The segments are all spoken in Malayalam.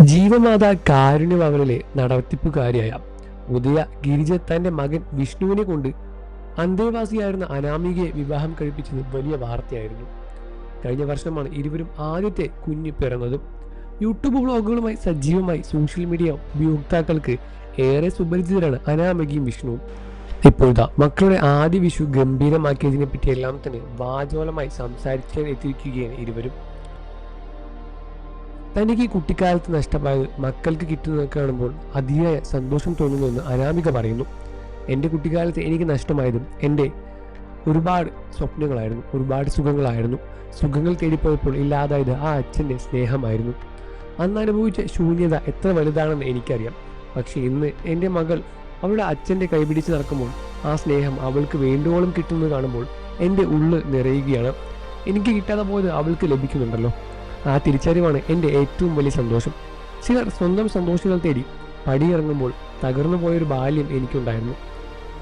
ജീവമാതാ കാരുണ്യഭവനിലെ നടത്തിപ്പുകാരിയായ ഉദയ ഗിരിജ തന്റെ മകൻ വിഷ്ണുവിനെ കൊണ്ട് അന്തേവാസിയായിരുന്ന അനാമികയെ വിവാഹം കഴിപ്പിച്ചത് വലിയ വാർത്തയായിരുന്നു. കഴിഞ്ഞ വർഷമാണ് ഇരുവരും ആദ്യത്തെ കുഞ്ഞ് പിറന്നതും. യൂട്യൂബ് വ്ളോഗുകളുമായി സജീവമായി സോഷ്യൽ മീഡിയ ഉപയോക്താക്കൾക്ക് ഏറെ സുപരിചിതരാണ് അനാമികയും വിഷ്ണുവും. ഇപ്പോഴത്തെ മക്കളുടെ ആദ്യ വിഷു ഗംഭീരമാക്കിയതിനെ പറ്റി എല്ലാം തന്നെ വാചോലമായി സംസാരിക്കാൻ എത്തിയിരിക്കുകയാണ് ഇരുവരും. തനിക്ക് കുട്ടിക്കാലത്ത് നഷ്ടമായത് മക്കൾക്ക് കിട്ടുന്നത് കാണുമ്പോൾ അതിയായ സന്തോഷം തോന്നുന്നുവെന്ന് അനാമിക പറയുന്നു. എൻ്റെ കുട്ടിക്കാലത്ത് എനിക്ക് നഷ്ടമായതും എൻ്റെ ഒരുപാട് സ്വപ്നങ്ങളായിരുന്നു, ഒരുപാട് സുഖങ്ങളായിരുന്നു. സുഖങ്ങൾ തേടിപ്പോയപ്പോൾ ഇല്ലാതായത് ആ അച്ഛൻ്റെ സ്നേഹമായിരുന്നു. അന്ന് അനുഭവിച്ച ശൂന്യത എത്ര വലുതാണെന്ന് എനിക്കറിയാം. പക്ഷെ ഇന്ന് എൻ്റെ മകൾ അവളുടെ അച്ഛൻ്റെ കൈപിടിച്ച് നടക്കുമ്പോൾ ആ സ്നേഹം അവൾക്ക് വേണ്ടുവോളം കിട്ടുന്നത് കാണുമ്പോൾ എൻ്റെ ഉള്ള് നിറയുകയാണ്. എനിക്ക് കിട്ടാതെ പോയത് അവൾക്ക് ലഭിക്കുന്നുണ്ടല്ലോ. ആ തിരിച്ചറിവാണ് എൻ്റെ ഏറ്റവും വലിയ സന്തോഷം. ചിലർ സ്വന്തം സന്തോഷങ്ങൾ തേടി പടിയിറങ്ങുമ്പോൾ തകർന്നു പോയൊരു ബാല്യം എനിക്കുണ്ടായിരുന്നു.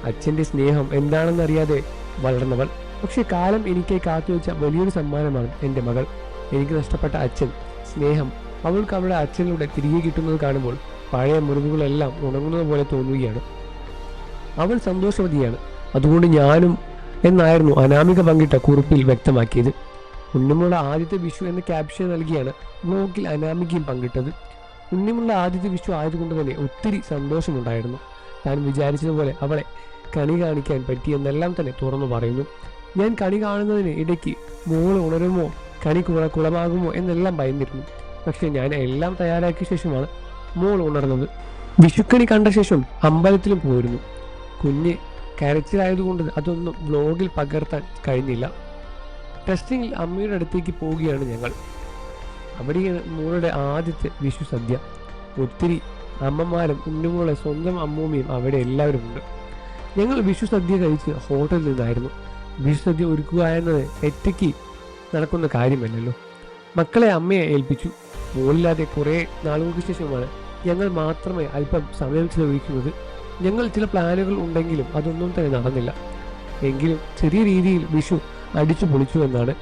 അച്ഛൻ്റെ സ്നേഹം എന്താണെന്നറിയാതെ വളർന്നവൾ. പക്ഷെ കാലം എനിക്കായി കാത്തുവെച്ച വലിയൊരു സമ്മാനമാണ് എൻ്റെ മകൾ. എനിക്ക് നഷ്ടപ്പെട്ട അച്ഛൻ സ്നേഹം അവൾക്ക് അവളുടെ അച്ഛനിലൂടെ തിരികെ കിട്ടുന്നത് കാണുമ്പോൾ പഴയ മുറിവുകളെല്ലാം ഉണങ്ങുന്നത് പോലെ തോന്നുകയാണ്. അവൾ സന്തോഷവതിയാണ്, അതുകൊണ്ട് ഞാനും എന്നായിരുന്നു അനാമിക പങ്കിട്ട കുറിപ്പിൽ വ്യക്തമാക്കിയത്. ഉണ്ണിമുള്ള ആദ്യത്തെ വിഷു എന്ന ക്യാപ്ഷൻ നൽകിയാണ് വ്ലോഗിൽ അനാമികയും പങ്കിട്ടത്. ഉണ്ണിമുള്ള ആദ്യത്തെ വിഷു ആയതുകൊണ്ട് തന്നെ ഒത്തിരി സന്തോഷമുണ്ടായിരുന്നു. താൻ വിചാരിച്ചതുപോലെ അവളെ കണി കാണിക്കാൻ പറ്റിയെന്നെല്ലാം തന്നെ തുറന്നു പറയുന്നു. ഞാൻ കണി കാണുന്നതിന് ഇടയ്ക്ക് മോള് ഉണരുമോ, കണി കുളമാകുമോ എന്നെല്ലാം ഭയന്നിരുന്നു. പക്ഷെ ഞാൻ എല്ലാം തയ്യാറാക്കിയ ശേഷമാണ് മോൾ ഉണർന്നത്. വിഷുക്കണി കണ്ട ശേഷം അമ്പലത്തിലും പോയിരുന്നു. കുഞ്ഞ് കരച്ചിലായതുകൊണ്ട് അതൊന്നും വ്ലോഗിൽ പകർത്താൻ കഴിഞ്ഞില്ല. ടെസ്റ്റിങ്ങിൽ അമ്മയുടെ അടുത്തേക്ക് പോവുകയാണ് ഞങ്ങൾ. അവിടെയാണ് മോളുടെ ആദ്യത്തെ വിഷു സദ്യ. ഒത്തിരി അമ്മമാരും ഉണ്ണിമോളെ സ്വന്തം അമ്മൂമ്മയും അവിടെ എല്ലാവരും ഉണ്ട്. ഞങ്ങൾ വിഷു സദ്യ കഴിച്ച് ഹോട്ടലിൽ നിന്നായിരുന്നു. വിഷു സദ്യ ഒരുക്കുക എന്നത് ഒറ്റയ്ക്ക് നടക്കുന്ന കാര്യമല്ലല്ലോ. മക്കളെ അമ്മയെ ഏൽപ്പിച്ചു. മോളില്ലാതെ കുറേ നാളുകൾക്ക് ശേഷമാണ് ഞങ്ങൾ മാത്രമേ അല്പം സമയം ചെലവഴിക്കുന്നത്. ഞങ്ങൾ ചില പ്ലാനുകൾ ഉണ്ടെങ്കിലും അതൊന്നും തന്നെ നടന്നില്ല. എങ്കിലും ചെറിയ രീതിയിൽ വിഷു അടിച്ചു പൊളിച്ചു എന്നാണ്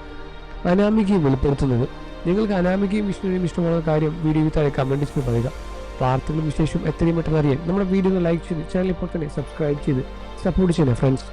അനാമികയും വെളിപ്പെടുത്തുന്നത്. നിങ്ങൾക്ക് അനാമികയും വിഷ്ണുവിനെയും ഇഷ്ടമുള്ള കാര്യം വീഡിയോയിൽ താഴെ കമൻറ്റ് പറയുക. വാർത്തകളും വിശേഷവും എത്രയും പെട്ടെന്ന് അറിയാൻ നമ്മുടെ വീഡിയോ ഒന്ന് ലൈക്ക് ചെയ്ത് ചാനൽ ഇപ്പോൾ തന്നെ സബ്സ്ക്രൈബ് ചെയ്ത് സപ്പോർട്ട് ചെയ്യണം ഫ്രണ്ട്സ്.